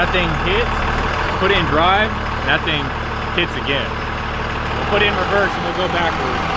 that thing hits, put it in drive, and that thing hits again. We'll put it in reverse and we'll go backwards.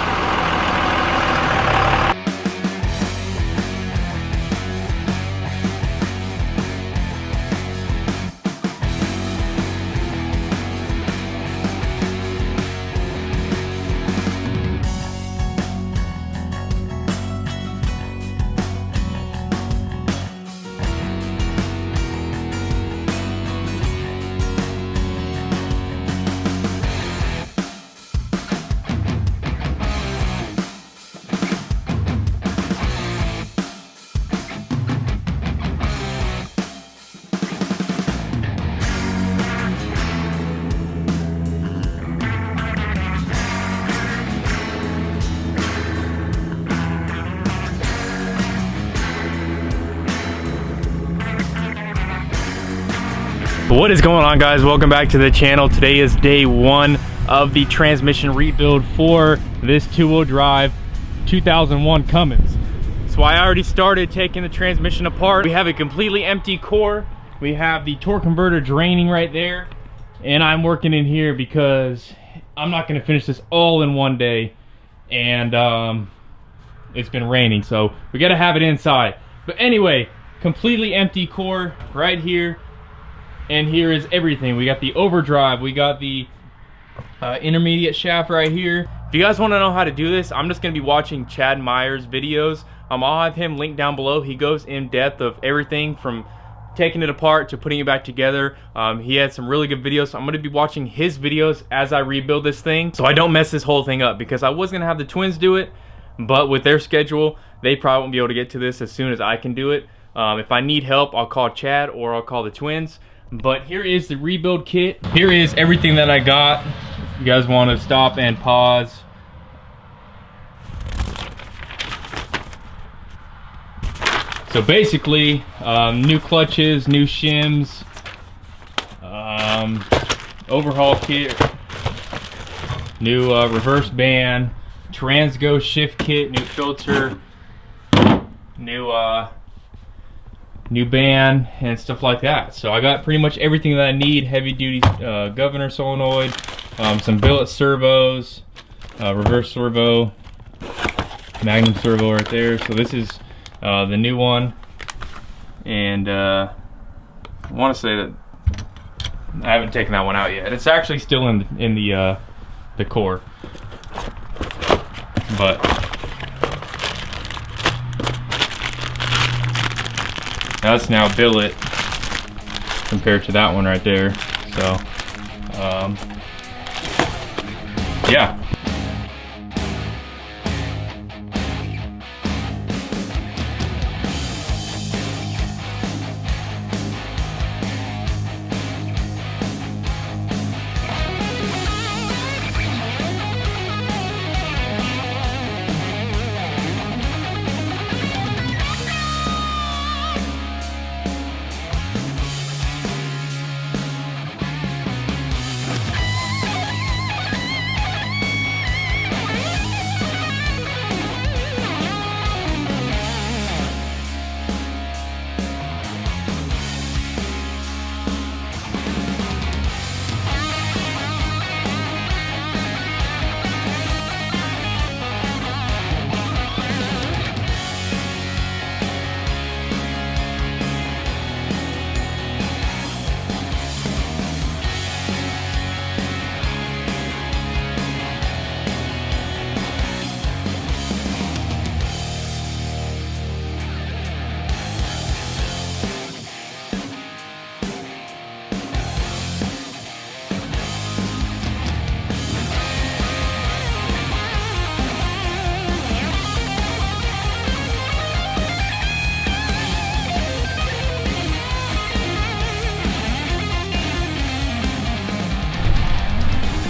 What is going on, guys? Welcome back to the channel. Today is day one of the transmission rebuild for this two-wheel drive 2001 Cummins. So I already started taking the transmission apart. We have a completely empty core. We have the torque converter draining right there, and I'm working in here because I'm not going to finish this all in one day, and it's been raining, so we got to have it inside. But anyway, completely empty core right here. And here is everything. We got the overdrive, we got the intermediate shaft right here. If you guys want to know how to do this, I'm just going to be watching Chad Meyer's videos. I'll have him linked down below. He goes in depth of everything from taking it apart to putting it back together. He had some really good videos, so I'm going to be watching his videos as I rebuild this thing, so I don't mess this whole thing up, because I was going to have the twins do it, but with their schedule, they probably won't be able to get to this as soon as I can do it. If I need help, I'll call Chad or I'll call the twins. But here is the rebuild kit. Here is everything that I got. If you guys want to stop and pause. So basically, new clutches, new shims, overhaul kit, new reverse band, Transgo shift kit, new filter, new band and stuff like that. So I got pretty much everything that I need. Heavy duty governor solenoid, some billet servos, reverse servo, magnum servo right there. So this is the new one, and I want to say that I haven't taken that one out yet. It's actually still in the core, but that's now billet compared to that one right there. So, yeah.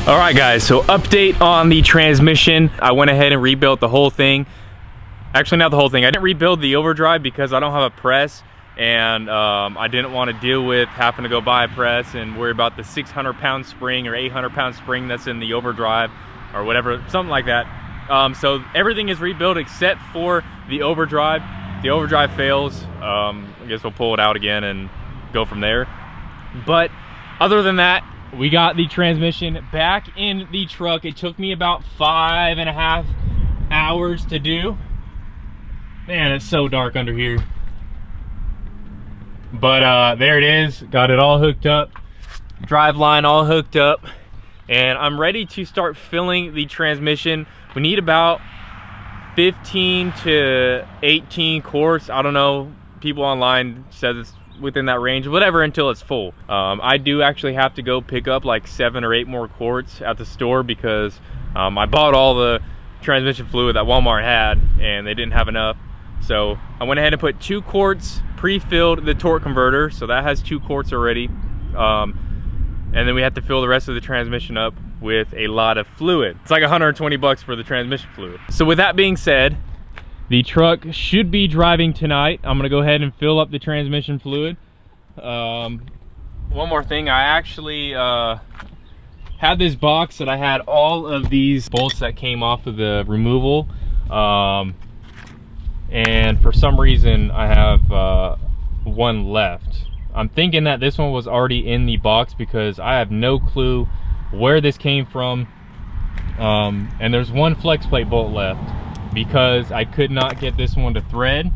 All right, guys, so update on the transmission. I went ahead and rebuilt the whole thing. Actually, not the whole thing. I didn't rebuild the overdrive because I don't have a press, and I didn't want to deal with having to go buy a press and worry about the 600-pound spring or 800-pound spring that's in the overdrive or whatever, something like that. So everything is rebuilt except for the overdrive. If the overdrive fails, I guess we'll pull it out again and go from there. But other than that, we got the transmission back in the truck. It took me about 5.5 hours to do. Man, it's so dark under here. But there it is. Got it all hooked up. Drive line all hooked up. And I'm ready to start filling the transmission. We need about 15 to 18 quarts. I don't know. People online says it's within that range, whatever, until it's full. I do actually have to go pick up like 7 or 8 more quarts at the store because I bought all the transmission fluid that Walmart had and they didn't have enough. So I went ahead and put 2 quarts, pre-filled the torque converter, so that has 2 quarts already. And then we have to fill the rest of the transmission up with a lot of fluid. It's like 120 bucks for the transmission fluid. So with that being said, the truck should be driving tonight. I'm gonna go ahead and fill up the transmission fluid. One more thing, I actually had this box that I had all of these bolts that came off of the removal. And for some reason I have one left. I'm thinking that this one was already in the box because I have no clue where this came from. And there's one flex plate bolt left because I could not get this one to thread.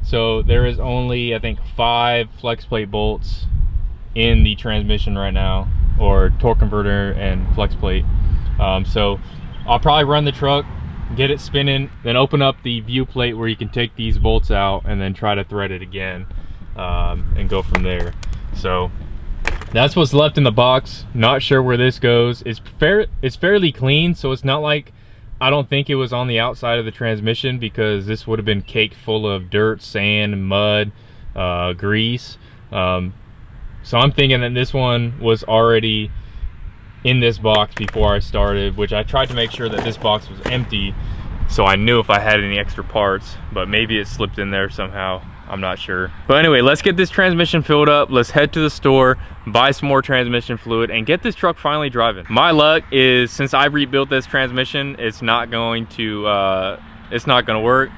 So there is only, I think, 5 flex plate bolts in the transmission right now, or torque converter and flex plate. So I'll probably run the truck, get it spinning, then open up the view plate where you can take these bolts out and then try to thread it again. And go from there. So that's what's left in the box. Not sure where this goes. It's fairly clean, so it's not like, I don't think it was on the outside of the transmission, because this would have been caked full of dirt, sand, mud, grease. So I'm thinking that this one was already in this box before I started, which I tried to make sure that this box was empty so I knew if I had any extra parts, but maybe it slipped in there somehow. I'm not sure. But anyway, let's get this transmission filled up. Let's head to the store, buy some more transmission fluid, and get this truck finally driving. My luck is, since I rebuilt this transmission, it's not going to work.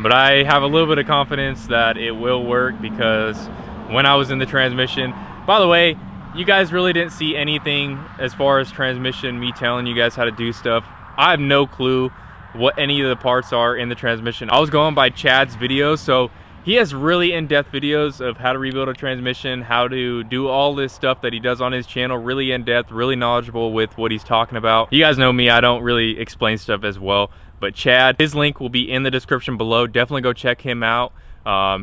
But I have a little bit of confidence that it will work, because when I was in the transmission, by the way, you guys really didn't see anything as far as transmission, me telling you guys how to do stuff. I have no clue what any of the parts are in the transmission. I was going by Chad's videos, so he has really in-depth videos of how to rebuild a transmission, how to do all this stuff that he does on his channel, really in-depth, really knowledgeable with what he's talking about. You guys know me, I don't really explain stuff as well, but Chad, his link will be in the description below. Definitely go check him out.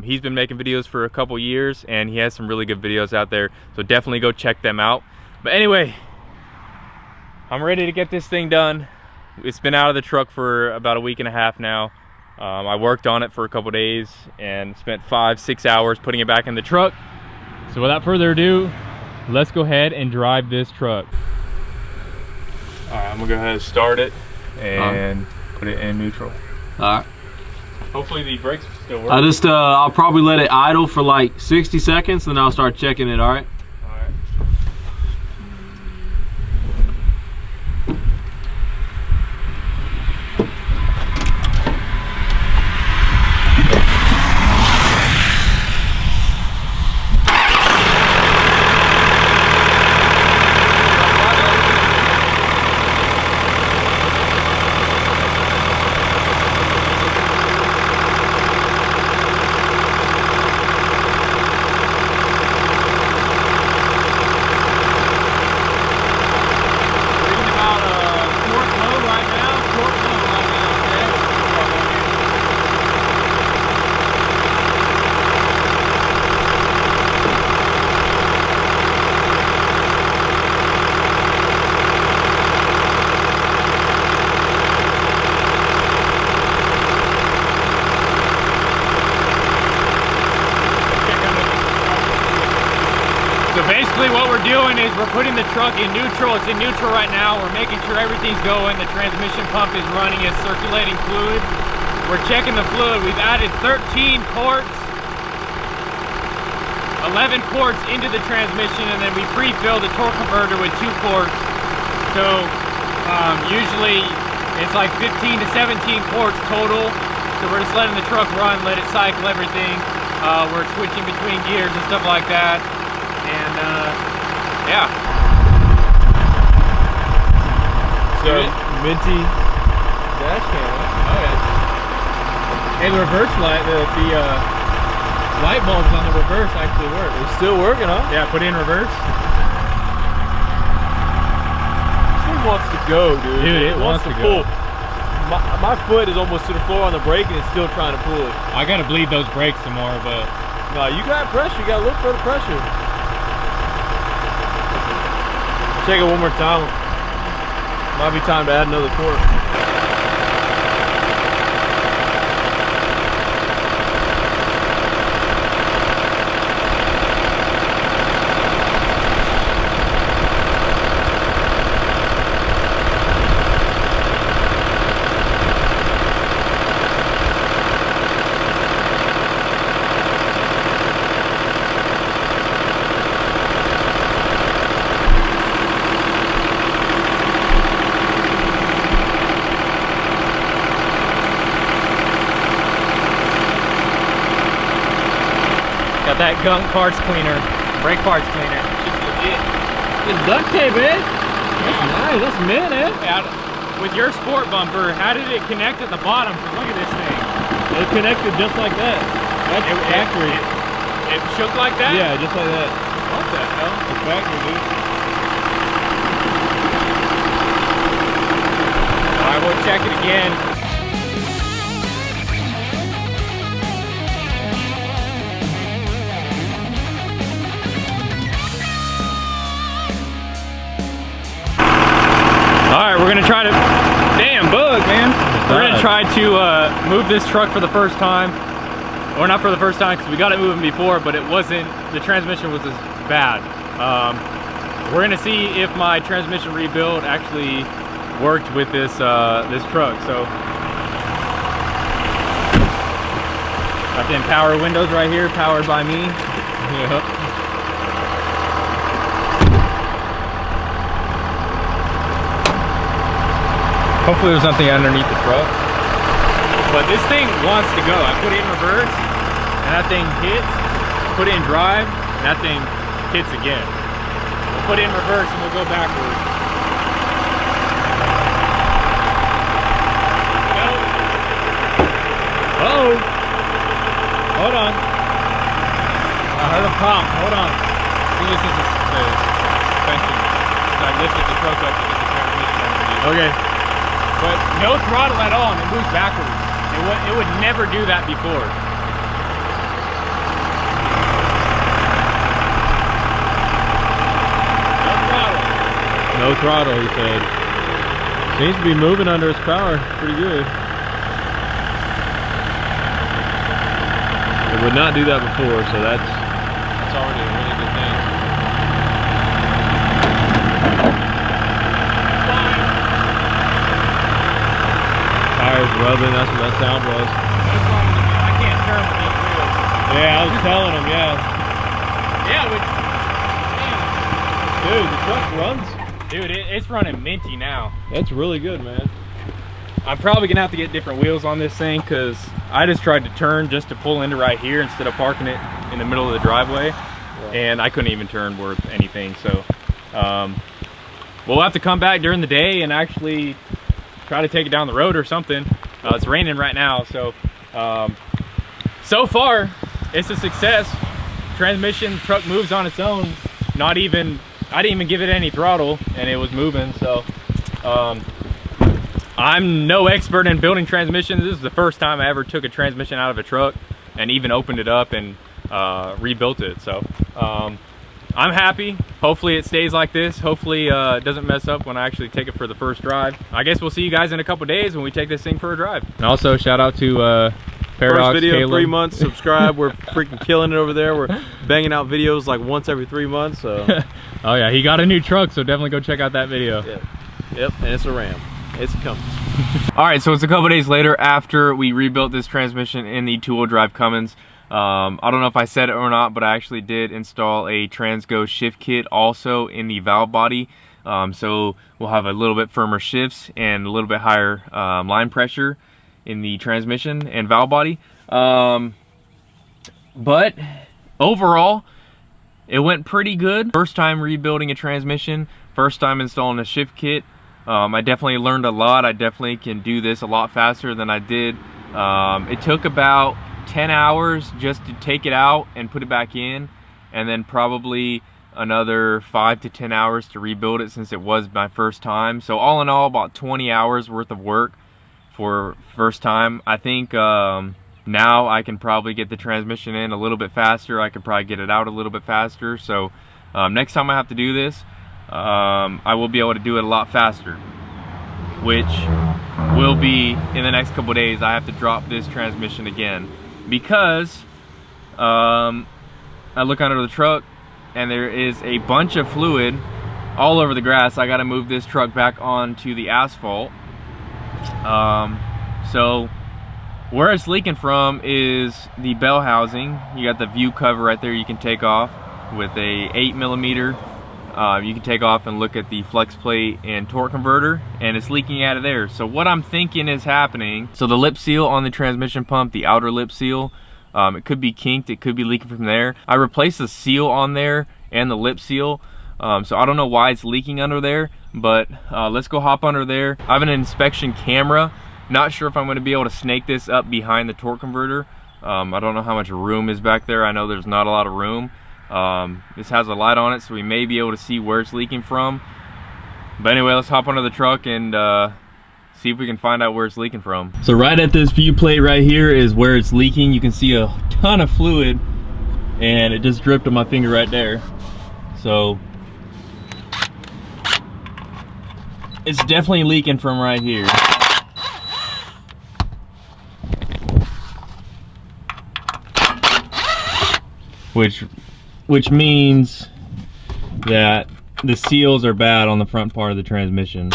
He's been making videos for a couple years and he has some really good videos out there, so definitely go check them out. But anyway, I'm ready to get this thing done. It's been out of the truck for about a week and a half now. I worked on it for a couple days and spent 5-6 hours putting it back in the truck. So without further ado, let's go ahead and drive this truck. All right, I'm gonna go ahead and start it and put it in neutral. All right. Hopefully the brakes still work. I'll probably let it idle for like 60 seconds, then I'll start checking it. All right. So basically what we're doing is we're putting the truck in neutral. It's in neutral right now. We're making sure everything's going. The transmission pump is running, it's circulating fluid. We're checking the fluid. We've added 13 quarts, 11 quarts into the transmission, and then we pre-fill the torque converter with 2 quarts. So usually it's like 15 to 17 quarts total. So we're just letting the truck run, let it cycle everything. We're switching between gears and stuff like that. And got minty dash cam. Oh yeah. Hey, the reverse light, the light bulbs on the reverse actually work. They're still working, huh? Yeah, put it in reverse. This thing wants to go, dude. Dude, it wants to pull. go. My foot is almost to the floor on the brake and it's still trying to pull it. I gotta bleed those brakes some more, but no, you got pressure. You gotta look for the pressure. Check it one more time. Might be time to add another quart. got that gunk parts cleaner, brake parts cleaner. It's duct tape, eh? That's nice. That's mint, eh? Yeah, with your sport bumper, how did it connect at the bottom? Look at this thing. It connected just like that. That's factory. It shook like that? Yeah, just like that. What the hell? It's factory, dude. Alright, we'll check it again. Alright, we're gonna try to, damn bug, man. We're gonna try to move this truck for the first time. Or not for the first time, because we got it moving before, but it wasn't, the transmission was as bad. We're gonna see if my transmission rebuild actually worked with this this truck. So, got the power windows right here, powered by me. Yep. Hopefully there's nothing underneath the truck. But this thing wants to go. I put it in reverse, and that thing hits. Put it in drive, and that thing hits again. We'll put it in reverse, and we'll go backwards. Uh-oh. Hold on. I heard a pump. Hold on. I think this is the suspension. So I lifted the truck up to get the transmission underneath. Okay. But no throttle at all, and it moves backwards. It would never do that before. No throttle, he said. Seems to be moving under its power pretty good. It would not do that before, so that's already a really good thing. Tires rubbing, that's what that sound was. I can't turn with these wheels. Yeah, I was telling him, yeah. Yeah, Dude, the truck runs. dude, it's running minty now. That's really good, man. I'm probably gonna have to get different wheels on this thing, because I just tried to turn just to pull into right here instead of parking it in the middle of the driveway. Yeah. And I couldn't even turn worth anything. So we'll have to come back during the day and actually try to take it down the road or something. It's raining right now, so so far it's a success. Transmission, truck moves on its own. I didn't even give it any throttle, and it was moving. So I'm no expert in building transmissions. This is the first time I ever took a transmission out of a truck and even opened it up and rebuilt it. So I'm happy. Hopefully it stays like this. Hopefully it doesn't mess up when I actually take it for the first drive. I guess we'll see you guys in a couple days when we take this thing for a drive. And also shout out to Paradox, first video in Caleb. 3 months. Subscribe. We're freaking killing it over there. We're banging out videos like once every 3 months. So oh yeah, he got a new truck, so definitely go check out that video. Yep, and it's a Ram. It's coming. All right, so it's a couple days later after we rebuilt this transmission in the 2-wheel drive Cummins. I don't know if I said it or not, but I actually did install a Transgo shift kit also in the valve body. So we'll have a little bit firmer shifts and a little bit higher line pressure in the transmission and valve body. But overall, it went pretty good. First time rebuilding a transmission, first time installing a shift kit. I definitely learned a lot. I definitely can do this a lot faster than I did. It took about 10 hours just to take it out and put it back in, and then probably another 5 to 10 hours to rebuild it since it was my first time. So all in all, about 20 hours worth of work for first time. I think now I can probably get the transmission in a little bit faster. I could probably get it out a little bit faster. So next time I have to do this, I will be able to do it a lot faster, which will be in the next couple days. I have to drop this transmission again because I look under the truck and there is a bunch of fluid all over the grass. I got to move this truck back onto the asphalt. So where it's leaking from is the bell housing. You got the view cover right there you can take off with a 8mm. You can take off and look at the flex plate and torque converter, and it's leaking out of there. So what I'm thinking is happening, so the lip seal on the transmission pump, the outer lip seal, it could be kinked, it could be leaking from there. I replaced the seal on there and the lip seal, so I don't know why it's leaking under there, but let's go hop under there. I have an inspection camera. Not sure if I'm going to be able to snake this up behind the torque converter. I don't know how much room is back there. I know there's not a lot of room. This has a light on it, so we may be able to see where it's leaking from. But anyway, let's hop under the truck and see if we can find out where it's leaking from. So right at this view plate right here is where it's leaking. You can see a ton of fluid, and it just dripped on my finger right there. So it's definitely leaking from right here. Which means that the seals are bad on the front part of the transmission.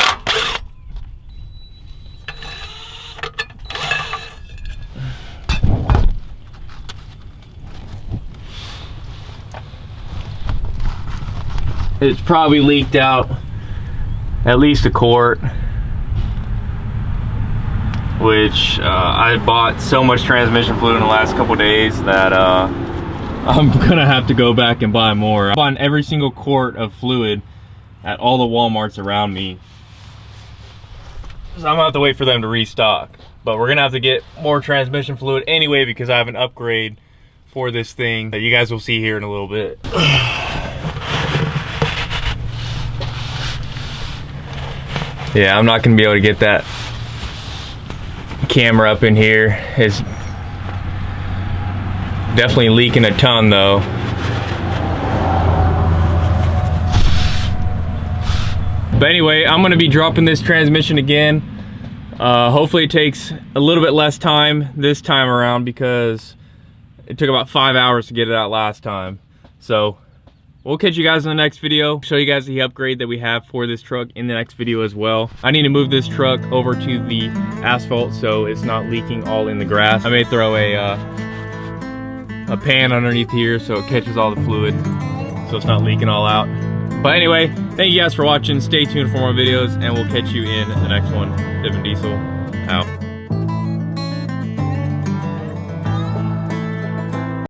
It's probably leaked out at least a quart, which I bought so much transmission fluid in the last couple days that I'm gonna have to go back and buy more. I bought every single quart of fluid at all the Walmarts around me, so I'm gonna have to wait for them to restock. But we're gonna have to get more transmission fluid anyway because I have an upgrade for this thing that you guys will see here in a little bit. Yeah, I'm not gonna be able to get that camera up in here. It's definitely leaking a ton though. But anyway, I'm gonna be dropping this transmission again. Hopefully it takes a little bit less time this time around because it took about 5 hours to get it out last time. So we'll catch you guys in the next video. Show you guys the upgrade that we have for this truck in the next video as well. I need to move this truck over to the asphalt so it's not leaking all in the grass. I may throw a pan underneath here so it catches all the fluid so it's not leaking all out. But anyway, thank you guys for watching. Stay tuned for more videos and we'll catch you in the next one. Dippin Diesel out.